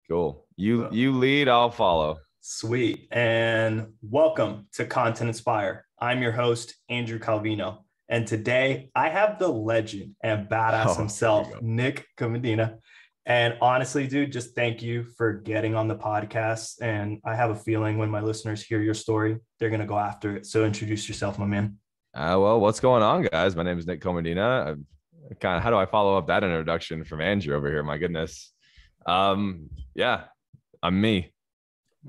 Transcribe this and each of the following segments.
Cool. You lead, I'll follow. Sweet. And welcome to Content Inspire. I'm your host, Andrew Calvino. And today I have the legend and badass himself, Nick Komodina. And honestly, dude, just thank you for getting on the podcast. And I have a feeling when my listeners hear your story, they're going to go after it. So introduce yourself, my man. Well, what's going on, guys? My name is Nick Komodina. How do I follow up that introduction from Andrew over here? My goodness. Yeah, I'm me.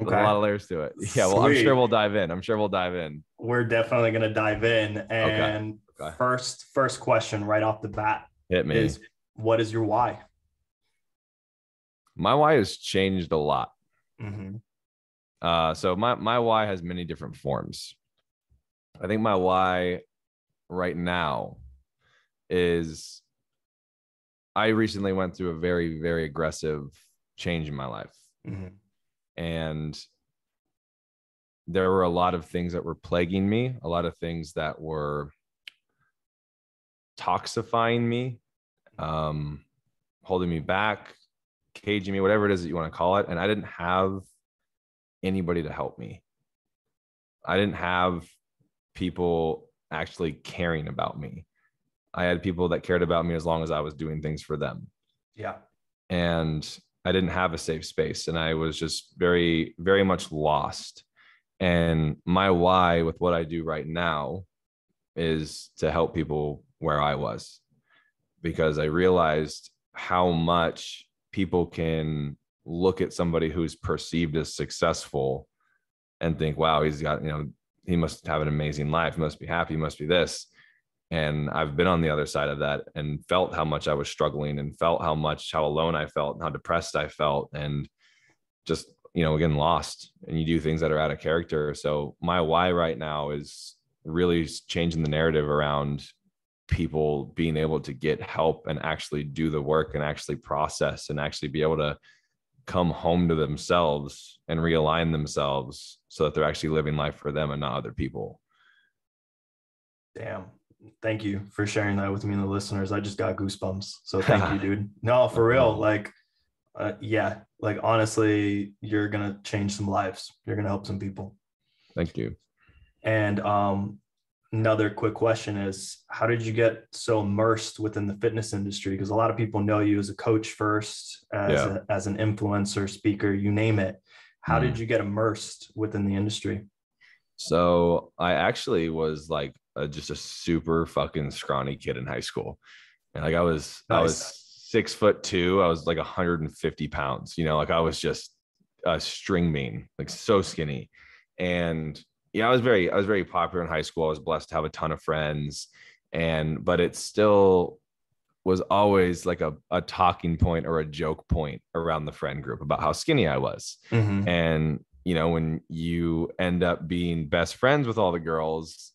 Okay. A lot of layers to it. Yeah, well, Sweet. I'm sure we'll dive in. We're definitely going to dive in. And okay. First question right off the bat. Hit me. What is your why? My why has changed a lot. Mm-hmm. So my why has many different forms. I think my why right now is I recently went through a very, very aggressive change in my life. Mm-hmm. And there were a lot of things that were plaguing me, a lot of things that were toxifying me, holding me back, caging me, whatever it is that you want to call it. And I didn't have anybody to help me. I didn't have people actually caring about me. I had people that cared about me as long as I was doing things for them. Yeah. And I didn't have a safe space. And I was just very, very much lost. And my why with what I do right now is to help people where I was, because I realized how much people can look at somebody who's perceived as successful and think, wow, he's got, he must have an amazing life. He must be happy. He must be this. And I've been on the other side of that and felt how much I was struggling and felt how alone I felt and how depressed I felt and just, again, lost. And you do things that are out of character. So my why right now is really changing the narrative around people being able to get help and actually do the work and actually process and actually be able to come home to themselves and realign themselves so that they're actually living life for them and not other people. Damn. Thank you for sharing that with me and the listeners. I just got goosebumps. So thank you, dude. No, for real. Honestly, you're going to change some lives. You're going to help some people. Thank you. And another quick question is, how did you get so immersed within the fitness industry? Because a lot of people know you as a coach first, as an influencer, speaker, you name it. How did you get immersed within the industry? So I actually was just a super fucking scrawny kid in high school. And I was 6'2". I was 150 pounds, I was just a string bean, so skinny. And I was very popular in high school. I was blessed to have a ton of friends, but it still was always a talking point or a joke point around the friend group about how skinny I was. Mm-hmm. And, when you end up being best friends with all the girls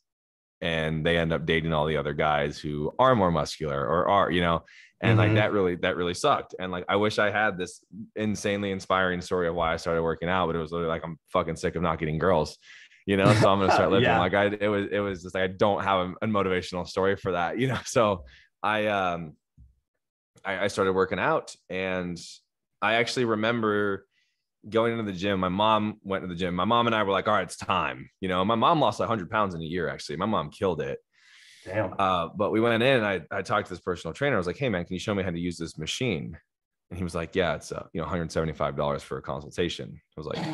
and they end up dating all the other guys who are more muscular or are, and mm-hmm. that really sucked. And I wish I had this insanely inspiring story of why I started working out, but it was literally I'm fucking sick of not getting girls, so I'm going to start living. Yeah. It was just I don't have a motivational story for that, so I started working out, and I actually remember going into the gym. My mom went to the gym. My mom and I were like, all right, it's time. My mom lost 100 pounds in a year. Actually, my mom killed it. Damn. But we went in and I talked to this personal trainer. I was like, hey man, can you show me how to use this machine? And he was like, yeah, it's $175 for a consultation. I was like,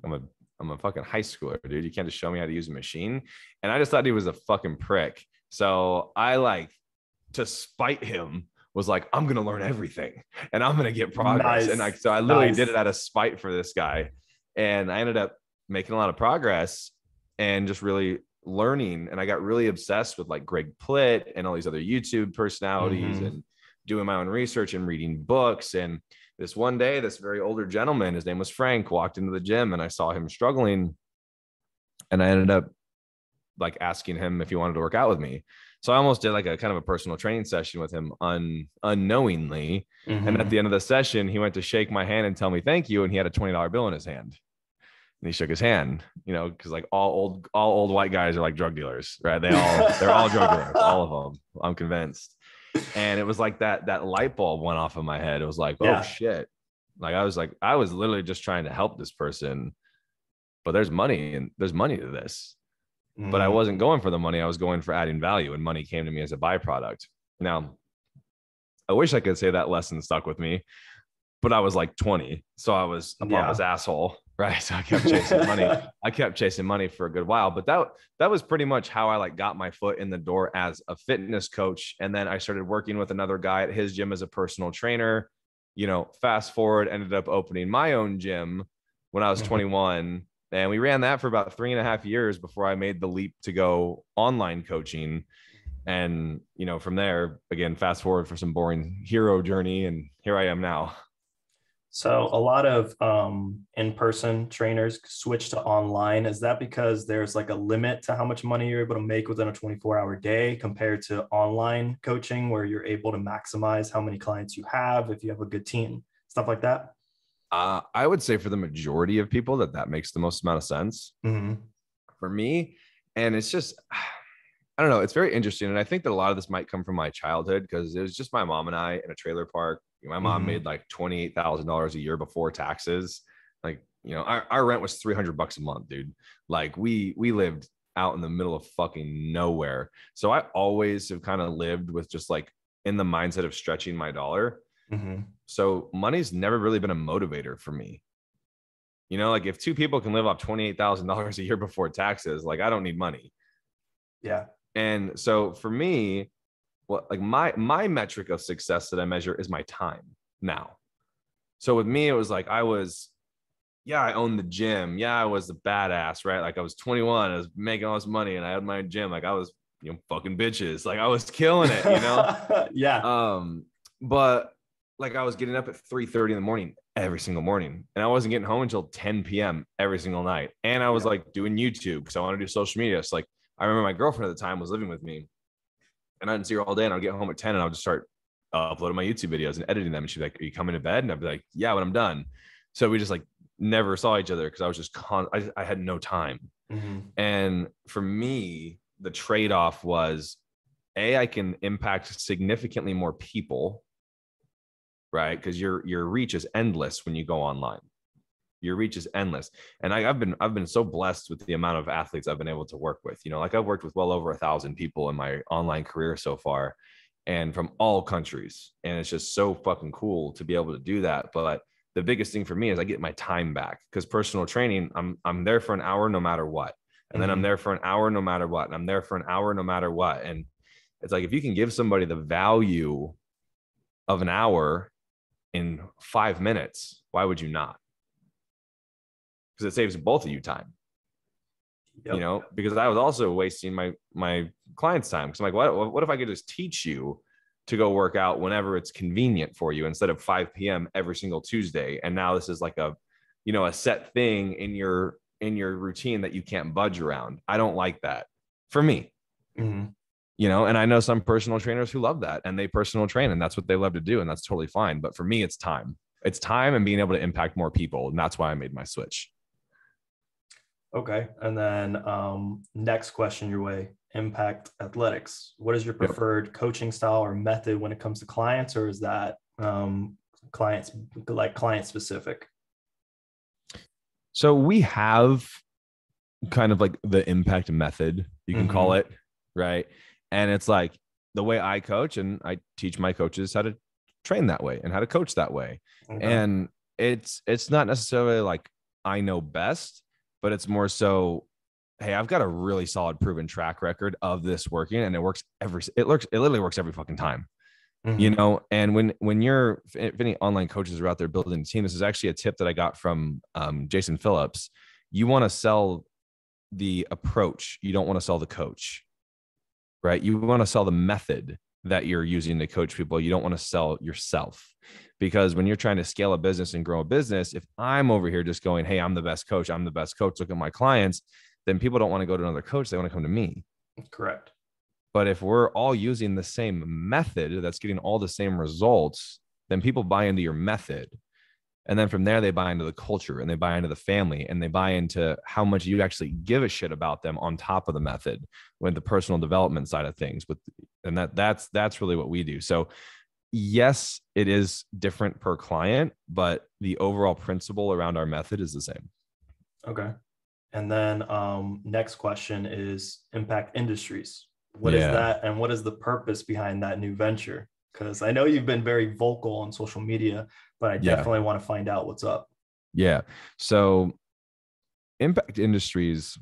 I'm a fucking high schooler, dude. You can't just show me how to use a machine. And I just thought he was a fucking prick. So I to spite him was like, I'm going to learn everything and I'm going to get progress. Nice. And so I literally did it out of spite for this guy. And I ended up making a lot of progress and just really learning. And I got really obsessed with Greg Plitt and all these other YouTube personalities, mm-hmm. and doing my own research and reading books. And this one day, this very older gentleman, his name was Frank, walked into the gym and I saw him struggling. And I ended up asking him if he wanted to work out with me. So I almost did a kind of a personal training session with him unknowingly. Mm-hmm. And at the end of the session, he went to shake my hand and tell me thank you. And he had a $20 bill in his hand. And he shook his hand, because all old white guys are drug dealers, right? They're all drug dealers, all of them. I'm convinced. And it was that light bulb went off in my head. It was oh shit, Like I was literally just trying to help this person, but there's money to this. But I wasn't going for the money. I was going for adding value, and money came to me as a byproduct. Now, I wish I could say that lesson stuck with me, but I was like 20. So I was a pompous asshole, right? So I kept chasing money. I kept chasing money for a good while, but that was pretty much how I like got my foot in the door as a fitness coach. And then I started working with another guy at his gym as a personal trainer. You know, fast forward, ended up opening my own gym when I was 21. And we ran that for about 3.5 years before I made the leap to go online coaching. And, you know, from there, again, fast forward for some boring hero journey. And here I am now. So a lot of in-person trainers switch to online. Is that because there's like a limit to how much money you're able to make within a 24-hour day compared to online coaching, where you're able to maximize how many clients you have if you have a good team, stuff like that? I would say for the majority of people that makes the most amount of sense. For me. And it's just, I don't know. It's very interesting. And I think that a lot of this might come from my childhood, because it was just my mom and I in a trailer park. My mom made like $28,000 a year before taxes. Like, you know, our rent was $300 a month, dude. Like we lived out in the middle of fucking nowhere. So I always have kind of lived with just like in the mindset of stretching my dollar. So money's never really been a motivator for me. You know, like if two people can live off $28,000 a year before taxes, like I don't need money. Yeah. And so for me, what like my metric of success that I measure is my time now. So with me, it was like I owned the gym. Yeah, I was the badass, right? Like I was 21, I was making all this money, and I had my own gym. Like I was, you know, fucking bitches. Like I was killing it, you know? Yeah. But like I was getting up at 3:30 in the morning every single morning, and I wasn't getting home until 10 p.m. every single night. And I was like doing YouTube because I want to do social media. So like I remember my girlfriend at the time was living with me, and I didn't see her all day, and I'd get home at 10 and I would just start uploading my YouTube videos and editing them. And she'd be like, "Are you coming to bed?" And I'd be like, "Yeah, when I'm done." So we just like never saw each other because I was just I had no time. And for me, the trade-off was I can impact significantly more people, right? Because your reach is endless when you go online. Your reach is endless. And I've been so blessed with the amount of athletes I've been able to work with. You know, like I've worked with well over 1,000 people in my online career so far, and from all countries. And it's just so fucking cool to be able to do that. But the biggest thing for me is I get my time back, because personal training, I'm there for an hour no matter what. And then I'm there for an hour no matter what. And I'm there for an hour no matter what. And it's like, if you can give somebody the value of an hour in 5 minutes, why would you not? Because it saves both of you time. You know, because I was also wasting my clients' time. Because I'm like, what if I could just teach you to go work out whenever it's convenient for you, instead of 5 p.m. every single Tuesday? And now this is like a set thing in your routine that you can't budge around. I don't like that for me. You know, and I know some personal trainers who love that, and they personal train, and that's what they love to do, and that's totally fine. But for me, it's time. It's time and being able to impact more people. And that's why I made my switch. Okay. And then next question your way, Impact Athletics. What is your preferred coaching style or method when it comes to clients, or is that client specific? So we have kind of like the impact method, you can call it, right? And it's like the way I coach, and I teach my coaches how to train that way and how to coach that way. And it's not necessarily like I know best, but it's more so, hey, I've got a really solid proven track record of this working, and it literally works every fucking time. You know, and if any online coaches are out there building a team, this is actually a tip that I got from Jason Phillips. You want to sell the approach. You don't want to sell the coach, right? You want to sell the method that you're using to coach people. You don't want to sell yourself, because when you're trying to scale a business and grow a business, if I'm over here just going, hey, I'm the best coach, look at my clients, then people don't want to go to another coach. They want to come to me. Correct. But if we're all using the same method that's getting all the same results, then people buy into your method. And then from there, they buy into the culture, and they buy into the family, and they buy into how much you actually give a shit about them on top of the method, with the personal development side of things. And that's really what we do. So yes, it is different per client, but the overall principle around our method is the same. Okay. And then next question is Impact Industries. What is Yeah. that, and what is the purpose behind that new venture? Because I know you've been very vocal on social media, but I Yeah. definitely want to find out what's up. Yeah. So Impact Industries,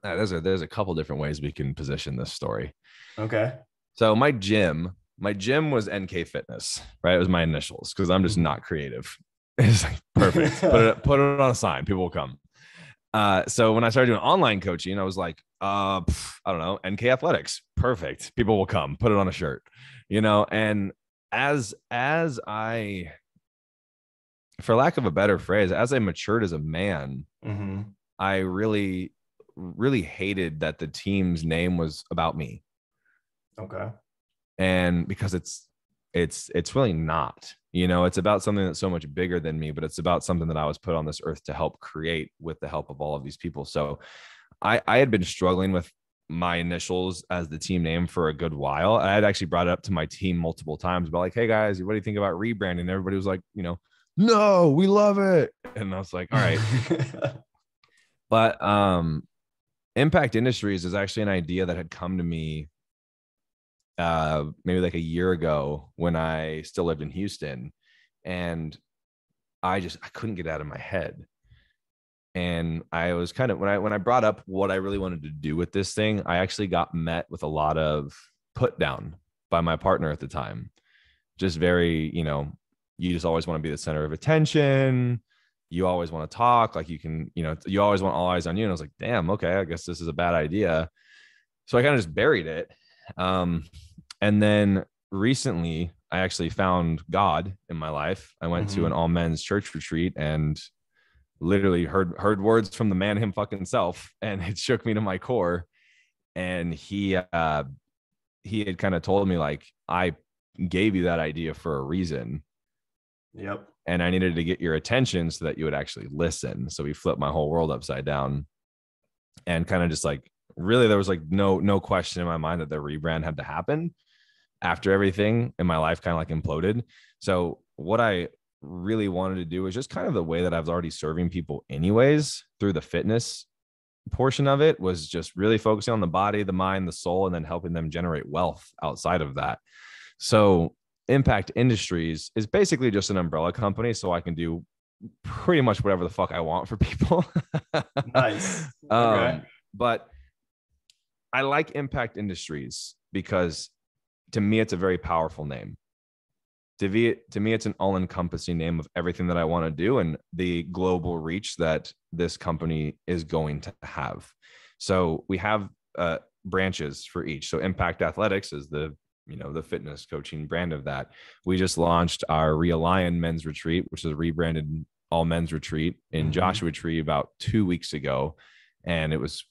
there's a couple different ways we can position this story. Okay. So my gym was NK Fitness, right? It was my initials because I'm just not creative. It's like perfect. Put it on a sign. People will come. So when I started doing online coaching, I was like, I don't know, NK Athletics, perfect. People will come. Put it on a shirt, And as I, for lack of a better phrase, as I matured as a man, I really, really hated that the team's name was about me. Okay. And because it's really not, it's about something that's so much bigger than me, but it's about something that I was put on this earth to help create with the help of all of these people. So I had been struggling with my initials as the team name for a good while. I had actually brought it up to my team multiple times, but like, hey guys, what do you think about rebranding? Everybody was like, no, we love it. And I was like, all right. But Impact Industries is actually an idea that had come to me maybe like a year ago when I still lived in Houston, and I couldn't get out of my head. And I was kind of, when I brought up what I really wanted to do with this thing, I actually got met with a lot of put down by my partner at the time. Just very, you just always want to be the center of attention. You always want to talk, like you can, you always want all eyes on you. And I was like, damn, okay, I guess this is a bad idea. So I kind of just buried it. And then recently I actually found God in my life. I went to an all men's church retreat and literally heard words from the man him fucking self, and it shook me to my core. And he had kind of told me, like, I gave you that idea for a reason. Yep. And I needed to get your attention so that you would actually listen. So we flipped my whole world upside down, and kind of just like, really, there was like no question in my mind that the rebrand had to happen after everything in my life kind of like imploded. So what I really wanted to do was just kind of the way that I was already serving people anyways through the fitness portion of it, was just really focusing on the body, the mind, the soul, and then helping them generate wealth outside of that. So Impact Industries is basically just an umbrella company, so I can do pretty much whatever the fuck I want for people. Nice. Okay. But I like Impact Industries because to me, it's a very powerful name. To me, it's an all-encompassing name of everything that I want to do and the global reach that this company is going to have. So we have branches for each. So Impact Athletics is the fitness coaching brand of that. We just launched our Realign Men's Retreat, which is a rebranded all men's retreat in Joshua Tree about 2 weeks ago. And it was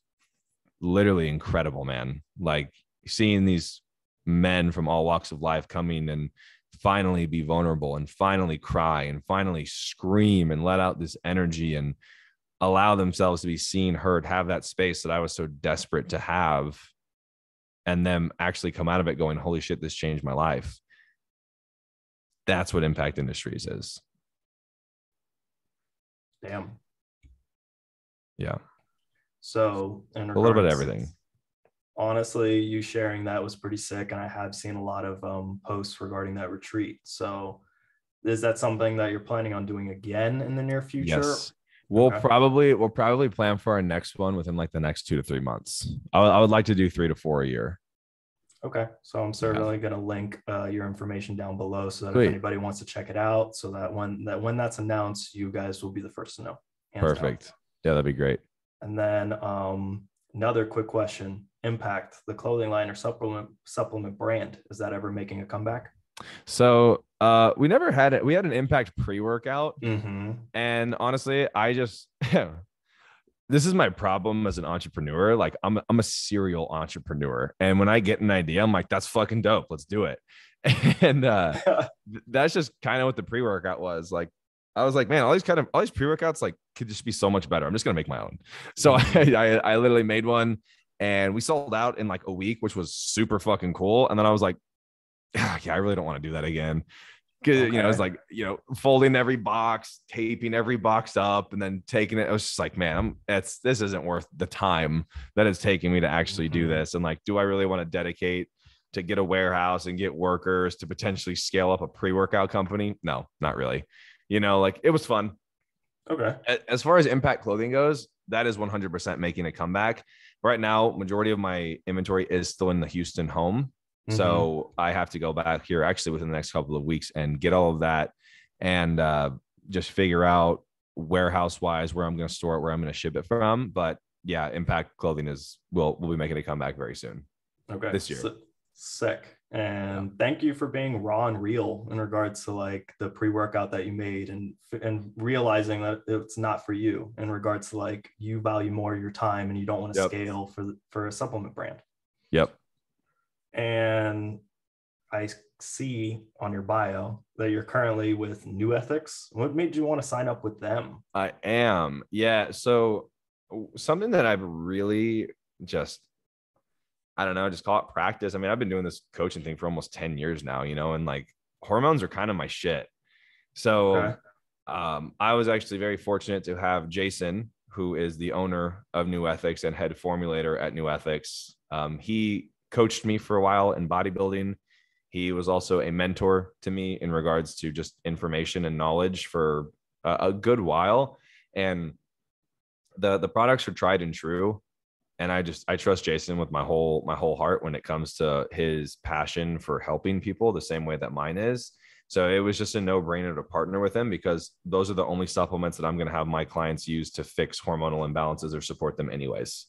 literally incredible, man. Like seeing these men from all walks of life coming and finally be vulnerable and finally cry and finally scream and let out this energy and allow themselves to be seen, heard, have that space that I was so desperate to have, and them actually come out of it going, holy shit, this changed my life. That's what Impact Industries is. Damn. Yeah. So a little bit of everything. Honestly, you sharing that was pretty sick, and I have seen a lot of posts regarding that retreat. So is that something that you're planning on doing again in the near future? Yes. We'll probably plan for our next one within like the next 2 to 3 months. I would like to do 3 to 4 a year. Okay. So I'm certainly going to link your information down below so that if anybody wants to check it out, so that when that's announced, you guys will be the first to know. Perfect. Down. Yeah, that'd be great. And then another quick question. Impact, the clothing line or supplement brand, is that ever making a comeback? So we never had it. We had an Impact pre-workout. And honestly, I just this is my problem as an entrepreneur. Like I'm a serial entrepreneur. And when I get an idea, I'm like, that's fucking dope. Let's do it. And that's just kind of what the pre-workout was. Like I was like, man, all these pre-workouts like could just be so much better. I'm just gonna make my own. So I literally made one, and we sold out in like a week, which was super fucking cool. And then I was like, yeah, I really don't want to do that again. Cause Okay. it's like, folding every box, taping every box up, and then taking it. I was just like, man, this isn't worth the time that it's taking me to actually do this. And like, do I really want to dedicate to get a warehouse and get workers to potentially scale up a pre-workout company? No, not really. Like it was fun. Okay. As far as Impact Clothing goes, that is 100% making a comeback. Right now, majority of my inventory is still in the Houston home. So I have to go back here actually within the next couple of weeks and get all of that and just figure out warehouse wise where I'm going to store it, where I'm going to ship it from. But yeah, Impact Clothing we'll be making a comeback very soon. Okay. This year. Sick. And thank you for being raw and real in regards to like the pre-workout that you made and realizing that it's not for you in regards to like you value more your time and you don't want to scale for a supplement brand. Yep. And I see on your bio that you're currently with New Ethics. What made you want to sign up with them? I am. Yeah. So something that I've really just call it practice. I mean, I've been doing this coaching thing for almost 10 years now, and like hormones are kind of my shit. So I was actually very fortunate to have Jason, who is the owner of New Ethics and head formulator at New Ethics. He coached me for a while in bodybuilding. He was also a mentor to me in regards to just information and knowledge for a good while. And the products are tried and true. And I trust Jason with my whole heart when it comes to his passion for helping people the same way that mine is. So it was just a no-brainer to partner with him because those are the only supplements that I'm going to have my clients use to fix hormonal imbalances or support them anyways.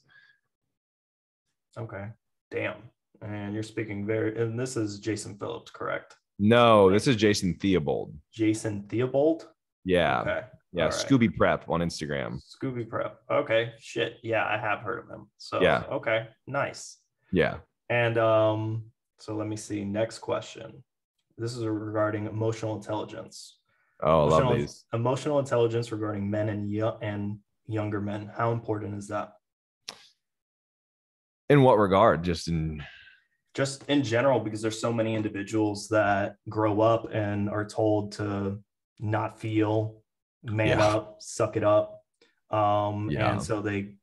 Okay. Damn. And you're speaking and this is Jason Phillips, correct? No, this is Jason Theobald. Jason Theobald? Yeah. Okay. Yeah. Right. Scooby Prep on Instagram. Scooby Prep. Okay. Shit. Yeah, I have heard of him. So, yeah. Okay. Nice. Yeah. And so let me see. Next question. This is regarding emotional intelligence. Oh, I love these. Emotional intelligence regarding men and younger men. How important is that? In what regard? Just in general, because there's so many individuals that grow up and are told to not feel, man up, suck it up. And so they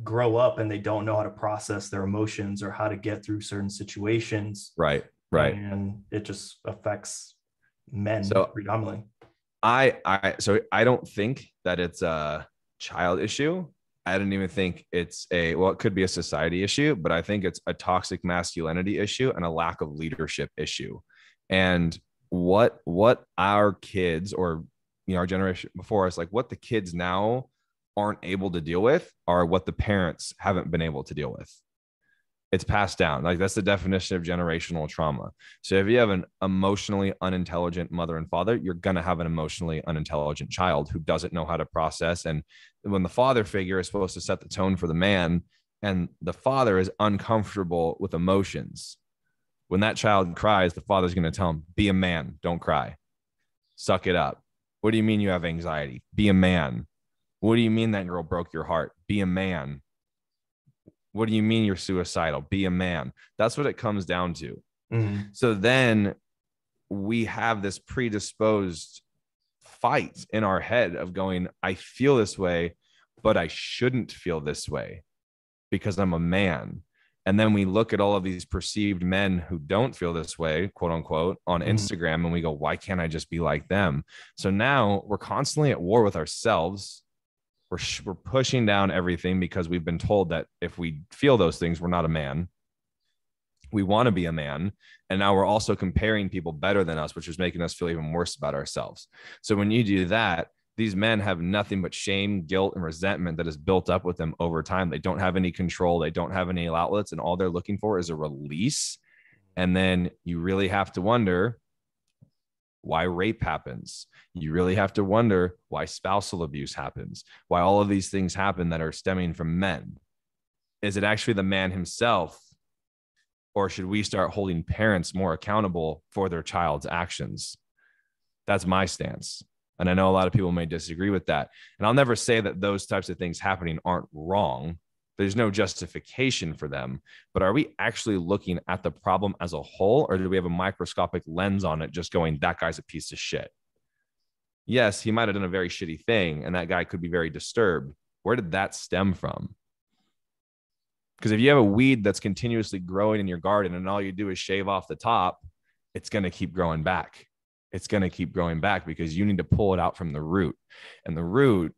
grow up and they don't know how to process their emotions or how to get through certain situations. Right. And it just affects men predominantly. So I don't think that it's a child issue. I don't even think it's it could be a society issue, but I think it's a toxic masculinity issue and a lack of leadership issue. And what our kids or, our generation before us, like what the kids now aren't able to deal with are what the parents haven't been able to deal with. It's passed down. Like that's the definition of generational trauma. So if you have an emotionally unintelligent mother and father, you're going to have an emotionally unintelligent child who doesn't know how to process. And when the father figure is supposed to set the tone for the man and the father is uncomfortable with emotions, when that child cries, the father's going to tell him, be a man, don't cry, suck it up. What do you mean you have anxiety? Be a man. What do you mean that girl broke your heart? Be a man. What do you mean you're suicidal? Be a man. That's what it comes down to. Mm-hmm. So then we have this predisposed fight in our head of going, I feel this way, but I shouldn't feel this way because I'm a man. And then we look at all of these perceived men who don't feel this way, quote unquote, on Instagram, and we go, why can't I just be like them? So now we're constantly at war with ourselves. We're pushing down everything because we've been told that if we feel those things, we're not a man. We want to be a man. And now we're also comparing people better than us, which is making us feel even worse about ourselves. So when you do that, these men have nothing but shame, guilt, and resentment that is built up with them over time. They don't have any control. They don't have any outlets. And all they're looking for is a release. And then you really have to wonder why rape happens. You really have to wonder why spousal abuse happens, why all of these things happen that are stemming from men. Is it actually the man himself? Or should we start holding parents more accountable for their child's actions? That's my stance. And I know a lot of people may disagree with that. And I'll never say that those types of things happening aren't wrong. There's no justification for them. But are we actually looking at the problem as a whole, or do we have a microscopic lens on it just going, that guy's a piece of shit? Yes, he might have done a very shitty thing, and that guy could be very disturbed. Where did that stem from? Because if you have a weed that's continuously growing in your garden and all you do is shave off the top, it's going to keep growing back. It's going to keep growing back because you need to pull it out from the root. And the root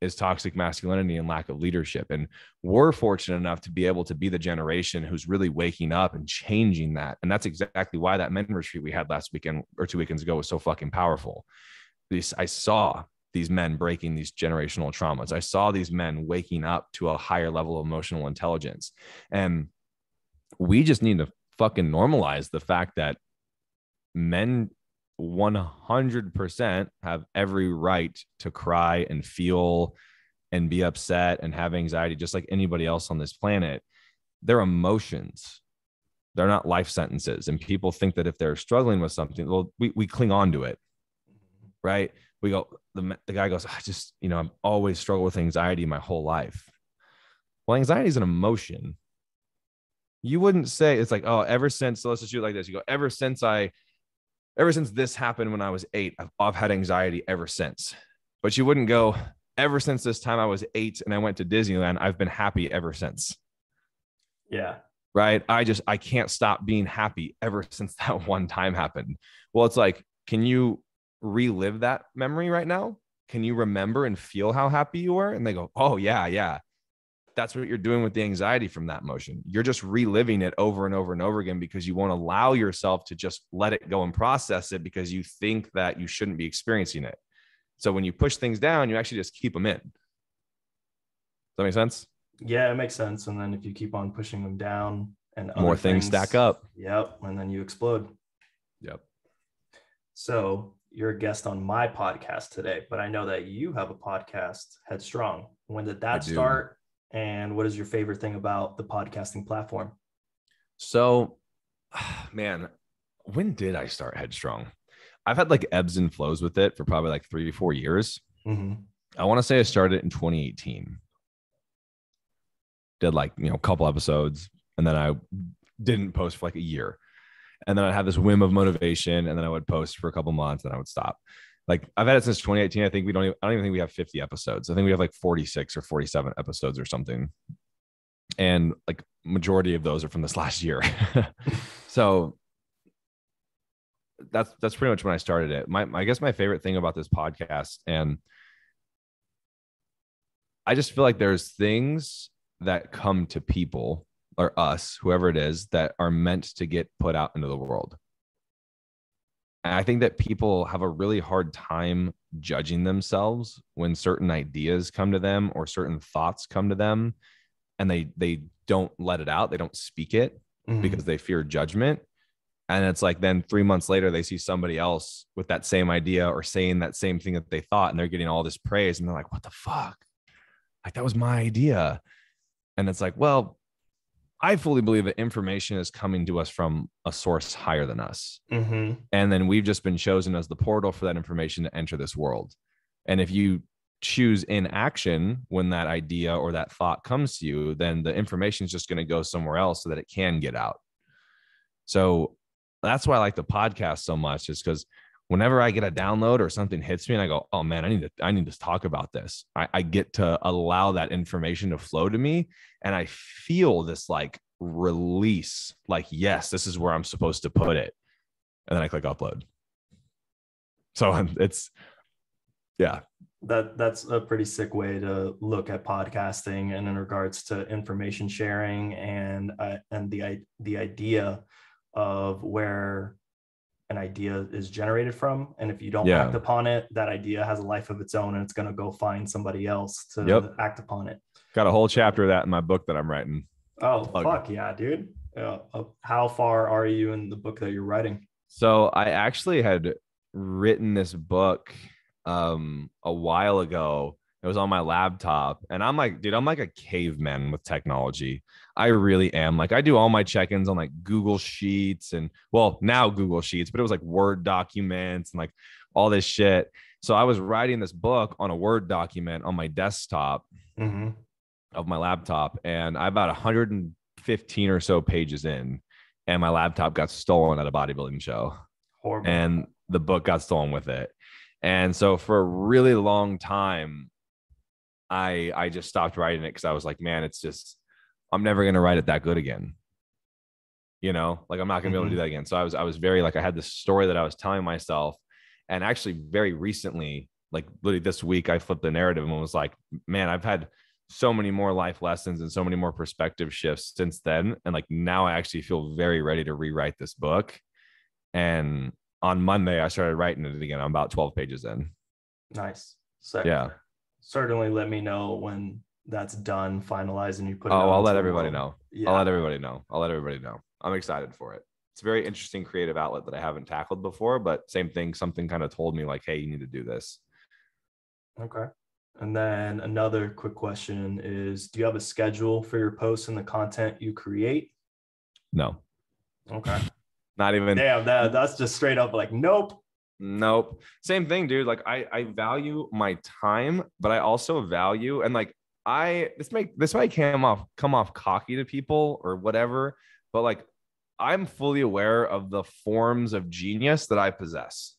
is toxic masculinity and lack of leadership. And we're fortunate enough to be able to be the generation who's really waking up and changing that. And that's exactly why that men's retreat we had last weekend or 2 weekends ago was so fucking powerful. I saw these men breaking these generational traumas. I saw these men waking up to a higher level of emotional intelligence. And we just need to fucking normalize the fact that men 100% have every right to cry and feel and be upset and have anxiety, just like anybody else on this planet. They're emotions. They're not life sentences. And people think that if they're struggling with something, well, we cling on to it, right? We go, the guy goes, I've always struggled with anxiety my whole life. Well, anxiety is an emotion. You wouldn't say it's like, oh, ever since, so let's just do it like this. You go, ever since this happened when I was 8, I've had anxiety ever since. But you wouldn't go, ever since this time I was 8 and I went to Disneyland, I've been happy ever since. Yeah. Right. I can't stop being happy ever since that one time happened. Well, it's like, can you relive that memory right now? Can you remember and feel how happy you were? And they go, oh yeah. That's what you're doing with the anxiety from that motion. You're just reliving it over and over and over again because you won't allow yourself to just let it go and process it because you think that you shouldn't be experiencing it. So when you push things down, you actually just keep them in. Does that make sense? Yeah, it makes sense. And then if you keep on pushing them down and more things stack up. Yep. And then you explode. Yep. So you're a guest on my podcast today, but I know that you have a podcast, Headstrong. When did that start? And what is your favorite thing about the podcasting platform? So, man, when did I start Headstrong? I've had like ebbs and flows with it for probably like 3 or 4 years. Mm-hmm. I want to say I started in 2018. Did like, a couple episodes, and then I didn't post for like a year. And then I'd have this whim of motivation, and then I would post for a couple months, and I would stop. Like I've had it since 2018. I don't even think we have 50 episodes. I think we have like 46 or 47 episodes or something. And like majority of those are from this last year. So that's pretty much when I started it. I guess my favorite thing about this podcast, and I just feel like there's things that come to people or us, whoever it is, that are meant to get put out into the world. And I think that people have a really hard time judging themselves when certain ideas come to them or certain thoughts come to them, and they don't let it out. They don't speak it because they fear judgment. And it's like, then 3 months later, they see somebody else with that same idea or saying that same thing that they thought, and they're getting all this praise. And they're like, what the fuck? Like, that was my idea. And it's like, well, I fully believe that information is coming to us from a source higher than us. Mm-hmm. And then we've just been chosen as the portal for that information to enter this world. And if you choose inaction when that idea or that thought comes to you, then the information is just going to go somewhere else so that it can get out. So that's why I like the podcast so much, is because whenever I get a download or something hits me and I go, oh man, I need to talk about this. I get to allow that information to flow to me. And I feel this like release, like, yes, this is where I'm supposed to put it. And then I click upload. So it's, yeah. That's a pretty sick way to look at podcasting, and in regards to information sharing and the idea of where an idea is generated from. And if you don't act upon it, that idea has a life of its own, and it's going to go find somebody else to act upon it. Got a whole chapter of that in my book that I'm writing. Oh, fuck yeah, dude. How far are you in the book that you're writing? So I actually had written this book a while ago. It was on my laptop, and I'm like, dude, I'm like a caveman with technology. I really am. Like, I do all my check-ins on like Google Sheets, and well, now Google Sheets, but it was like Word documents and like all this shit. So I was writing this book on a Word document on my desktop. Mm-hmm. of my laptop, and I about 115 or so pages in, and my laptop got stolen at a bodybuilding show. Horrible. And the book got stolen with it. And so for a really long time, I just stopped writing it because I was like, man, it's just, I'm never going to write it that good again. You know, like I'm not going to be able to do that again. So I was very like, I had this story that I was telling myself. And actually very recently, like literally this week, I flipped the narrative and was like, man, I've had so many more life lessons and so many more perspective shifts since then. And like now I actually feel very ready to rewrite this book. And on Monday, I started writing it again. I'm about 12 pages in. Nice. Sick. Yeah. Certainly let me know when that's done, finalized, and you put it out. I'll let the everybody world. know. Yeah. I'll let everybody know. I'm excited for it. It's a very interesting creative outlet that I haven't tackled before, but same thing, something kind of told me like, hey, you need to do this. Okay. And then another quick question is, do you have a schedule for your posts and the content you create? No. Okay. Not even. Damn, that's just straight up like, nope. Same thing, dude. Like I value my time, but I also value, and like this might come off cocky to people or whatever, but like I'm fully aware of the forms of genius that I possess.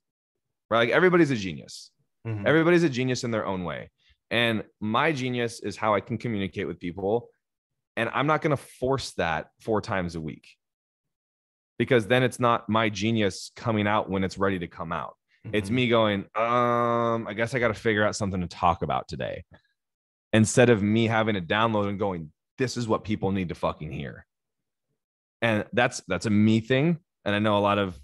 Right? Like everybody's a genius. Mm-hmm. Everybody's a genius in their own way. And my genius is how I can communicate with people. And I'm not going to force that 4 times a week, because then it's not my genius coming out when it's ready to come out. Mm-hmm. It's me going, I guess I got to figure out something to talk about today, instead of me having to download and going, this is what people need to fucking hear. And that's a me thing. And I know a lot of,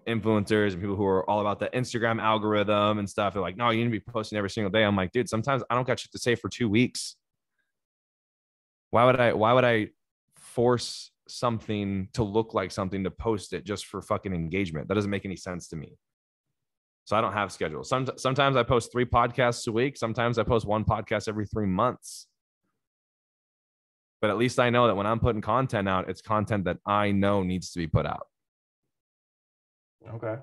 influencers and people who are all about the Instagram algorithm and stuff. They're like, no, you need to be posting every single day. I'm like, dude, sometimes I don't got shit to say for 2 weeks. Why would I force something to look like something to post it just for fucking engagement? That doesn't make any sense to me. So I don't have schedules. Sometimes I post 3 podcasts a week. Sometimes I post 1 podcast every 3 months. But at least I know that when I'm putting content out, it's content that I know needs to be put out. Okay.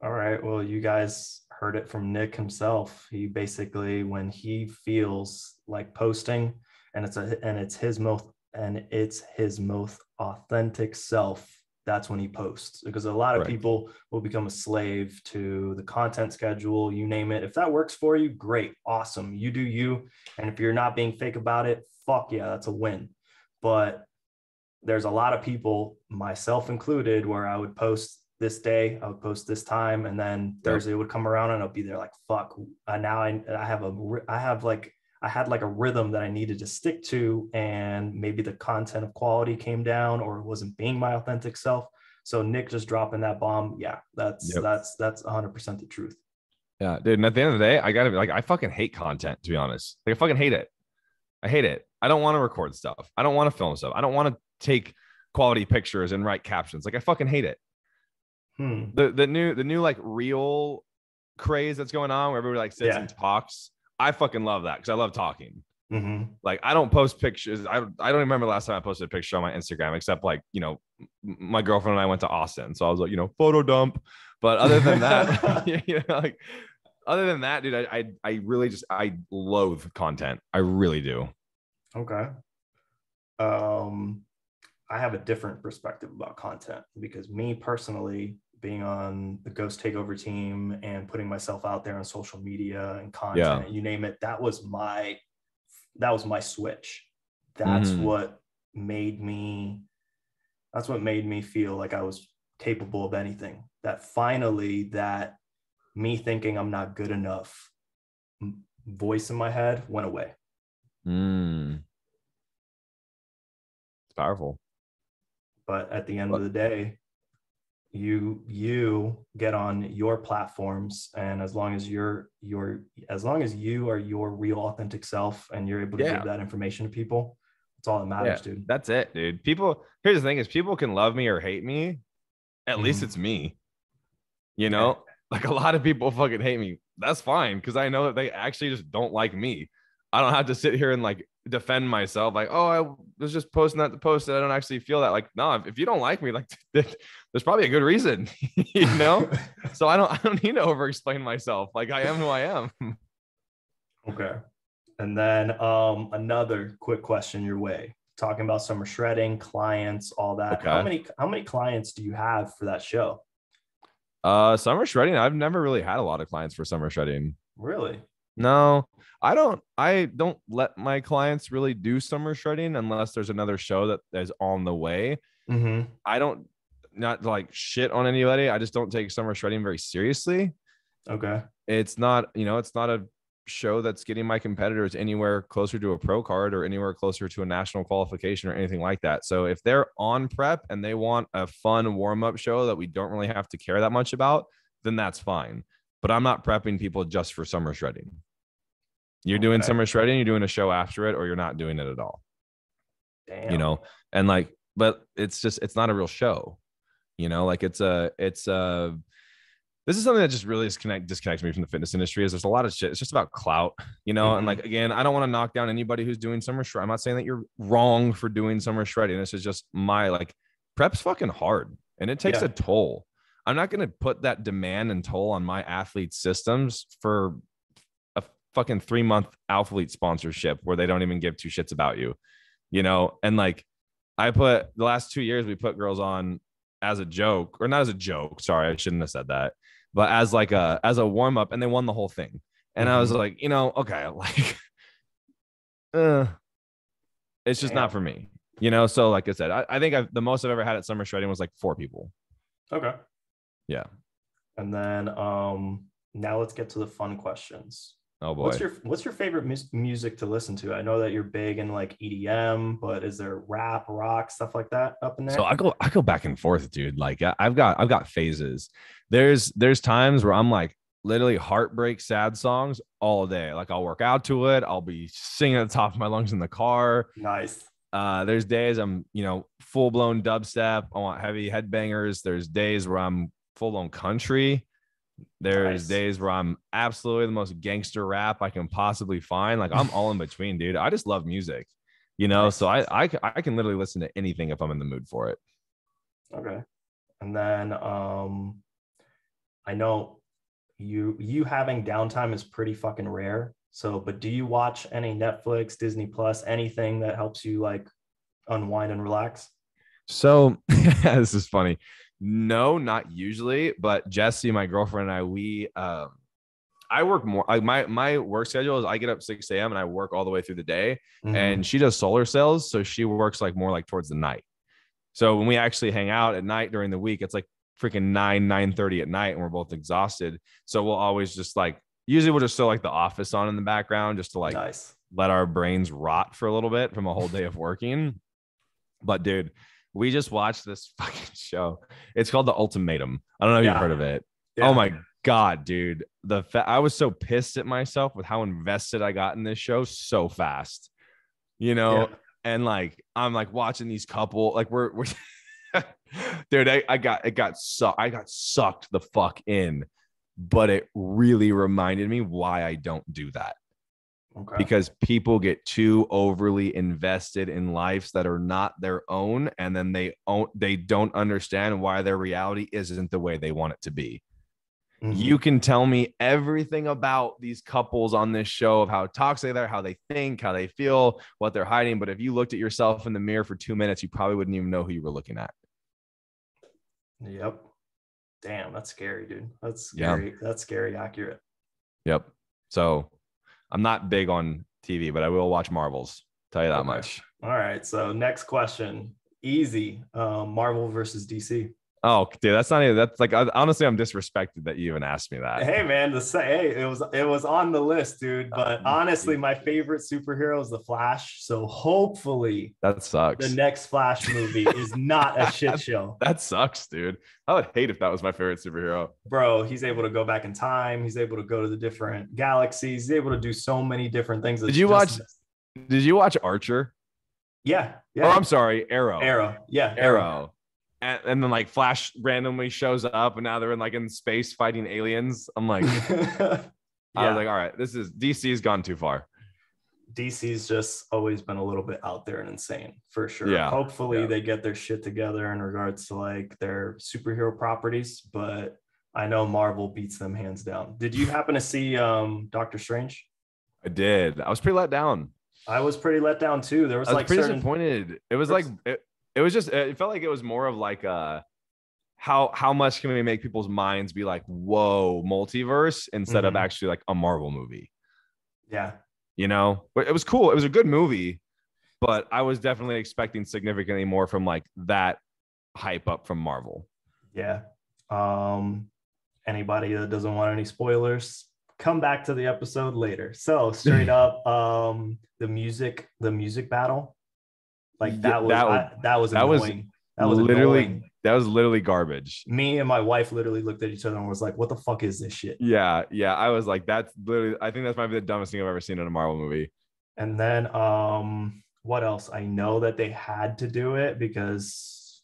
All right. Well, you guys heard it from Nick himself. He basically, when he feels like posting and it's his most authentic self, that's when he posts. Because a lot of people will become a slave to the content schedule, you name it. If that works for you, great, awesome. You do you. And if you're not being fake about it, fuck yeah, that's a win. But there's a lot of people, myself included, where I would post this day, I would post this time, and then Thursday would come around and I'll be there like, fuck, now I had like a rhythm that I needed to stick to, and maybe the content of quality came down or it wasn't being my authentic self. So Nick just dropping that bomb. Yeah, that's 100% the truth. Yeah, dude. And at the end of the day, I gotta be like, I fucking hate content, to be honest. Like I fucking hate it. I hate it. I don't want to record stuff. I don't want to film stuff. I don't want to take quality pictures and write captions. Like I fucking hate it. The new like reel craze that's going on where everybody like sits and talks. I fucking love that because I love talking. Mm-hmm. Like I don't post pictures. I don't remember the last time I posted a picture on my Instagram, except like, my girlfriend and I went to Austin. So I was like, photo dump. But other than that, other than that, dude, I really just, I loathe content. I really do. Okay. I have a different perspective about content, because me personally, being on the Ghost Takeover team and putting myself out there on social media and content, you name it, that was my switch. That's what made me feel like I was capable of anything. That finally, that me thinking I'm not good enough voice in my head went away. It's powerful. But at the end of the day, you get on your platforms, and as long as you are your real authentic self and you're able to give that information to people, that's all that matters, dude. That's it, dude. Here's the thing is, people can love me or hate me. At least it's me. Like a lot of people fucking hate me. That's fine, because I know that they actually just don't like me. I don't have to sit here and like defend myself. Like, oh, I was just posting that to post it. I don't actually feel that. Like, no, if you don't like me, like there's probably a good reason, So I don't need to over explain myself. Like I am who I am. Okay. And then another quick question your way. Talking about summer shredding, clients, all that. Okay. How many clients do you have for that show? Summer shredding. I've never really had a lot of clients for summer shredding. Really? No, I don't let my clients really do summer shredding unless there's another show that is on the way. Mm-hmm. I don't not like shit on anybody. I just don't take summer shredding very seriously. Okay. It's not, it's not a show that's getting my competitors anywhere closer to a pro card or anywhere closer to a national qualification or anything like that. So if they're on prep and they want a fun warm-up show that we don't really have to care that much about, then that's fine. But I'm not prepping people just for summer shredding. You're doing summer shredding, you're doing a show after it, or you're not doing it at all. Damn. And like, but it's not a real show, like this is something that just really disconnects me from the fitness industry. Is there's a lot of shit. It's just about clout, and like, again, I don't want to knock down anybody who's doing summer shred. I'm not saying that you're wrong for doing summer shredding. This is just my like prep's fucking hard and it takes a toll. I'm not going to put that demand and toll on my athlete systems for a fucking 3-month Alphalete sponsorship where they don't even give two shits about you, and like I put the last 2 years, we put girls on as a joke, or not as a joke. Sorry, I shouldn't have said that. But as a warm up, and they won the whole thing. And I was like, okay, like, it's just not for me, So like I said, I think the most I've ever had at summer shredding was like 4 people. Okay. Yeah. And then now let's get to the fun questions. Oh boy. What's your favorite music to listen to? I know that you're big in like EDM, but is there rap, rock, stuff like that up in there? So I go back and forth, dude. Like I've got phases. There's times where I'm like literally heartbreak sad songs all day. Like I'll work out to it. I'll be singing at the top of my lungs in the car. Nice. There's days I'm, full blown dubstep. I want heavy headbangers. There's days where I'm full blown country. There's days where I'm absolutely the most gangster rap I can possibly find. Like I'm all in between, dude. I just love music, so I can literally listen to anything if I'm in the mood for it. Okay. And then I know you having downtime is pretty fucking rare. So, but do you watch any Netflix, Disney Plus, anything that helps you like unwind and relax? So this is funny. No, not usually, but Jessie, my girlfriend, and I work more. Like my work schedule is I get up 6 a.m. and I work all the way through the day. And she does solar cells, so she works like more like towards the night. So when we actually hang out at night during the week, it's like freaking 9:30 at night, and we're both exhausted. So we'll always just like usually we'll just throw like The Office on in the background just to like let our brains rot for a little bit from a whole day of working. But dude, we just watched this fucking show. It's called The Ultimatum. I don't know if you've heard of it. Yeah. Oh my God, dude. I was so pissed at myself with how invested I got in this show so fast, and like, I'm like watching these couple, like we're dude, I got sucked the fuck in, but it really reminded me why I don't do that. Okay. Because people get too overly invested in lives that are not their own, and then they don't understand why their reality isn't the way they want it to be. You can tell me everything about these couples on this show of how toxic they are, how they think, how they feel, what they're hiding. But if you looked at yourself in the mirror for 2 minutes, you probably wouldn't even know who you were looking at. Yep. Damn, that's scary, dude. That's scary. Yeah. That's scary accurate. Yep. So I'm not big on TV, but I will watch Marvels. Tell you that much. All right. So next question. Easy. Marvel versus DC. Oh, dude, that's not even. That's like honestly, I'm disrespected that you even asked me that. Hey, man, it was on the list, dude. But honestly, my favorite superhero is the Flash. So hopefully, that sucks. The next Flash movie is not a shit show. That sucks, dude. I would hate if that was my favorite superhero. Bro, he's able to go back in time. He's able to go to the different galaxies. He's able to do so many different things. Did you watch Archer? Yeah. Oh, I'm sorry, Arrow. Yeah, Arrow. And then like Flash randomly shows up, and now they're in space fighting aliens. I'm like, I was like, all right, DC's gone too far. DC's just always been a little bit out there and insane for sure. Yeah. Hopefully they get their shit together in regards to like their superhero properties, but I know Marvel beats them hands down. Did you happen to see Doctor Strange? I did. I was pretty let down. I was pretty let down too. There was I was like pretty disappointed. It was like it was just it felt like it was more of like how much can we make people's minds be like, whoa, multiverse instead of actually like a Marvel movie. Yeah. But it was cool. It was a good movie, but I was definitely expecting significantly more from like that hype up from Marvel. Yeah. Anybody that doesn't want any spoilers, come back to the episode later. So straight up, the music battle, like that was annoying. That was literally annoying. That was literally garbage. Me and my wife literally looked at each other and was like, what the fuck is this shit? Yeah. I was like, that's literally, I think that's might be the dumbest thing I've ever seen in a Marvel movie. And then what else? I know that they had to do it because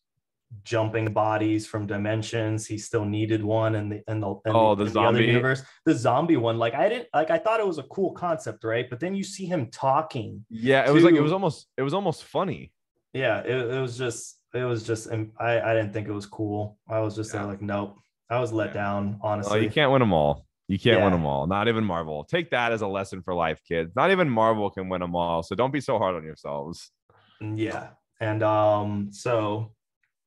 jumping bodies from dimensions, he still needed one in the zombie, the other universe. The zombie one, I thought it was a cool concept, right? But then you see him talking. Yeah, it was almost funny. Yeah, it was just I didn't think it was cool. I was just there like, nope. I was let down, honestly. Oh, you can't win them all. You can't win them all. Not even Marvel. Take that as a lesson for life, kids. Not even Marvel can win them all. So don't be so hard on yourselves. Yeah. And so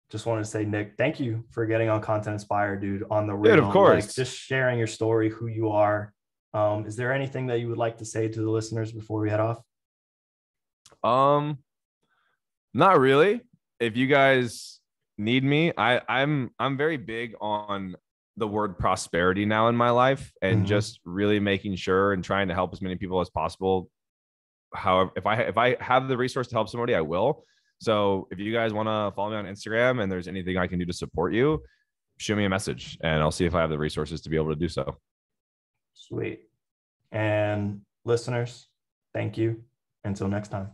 just wanted to say, Nick, thank you for getting on Content Inspired, dude, on the real. Dude, of course. Like, just sharing your story, who you are. Is there anything that you would like to say to the listeners before we head off? Not really. If you guys need me, I'm very big on the word prosperity now in my life, and just really making sure and trying to help as many people as possible. However, if I have the resource to help somebody, I will. So if you guys want to follow me on Instagram and there's anything I can do to support you, shoot me a message and I'll see if I have the resources to be able to do so. Sweet. And listeners, thank you. Until next time.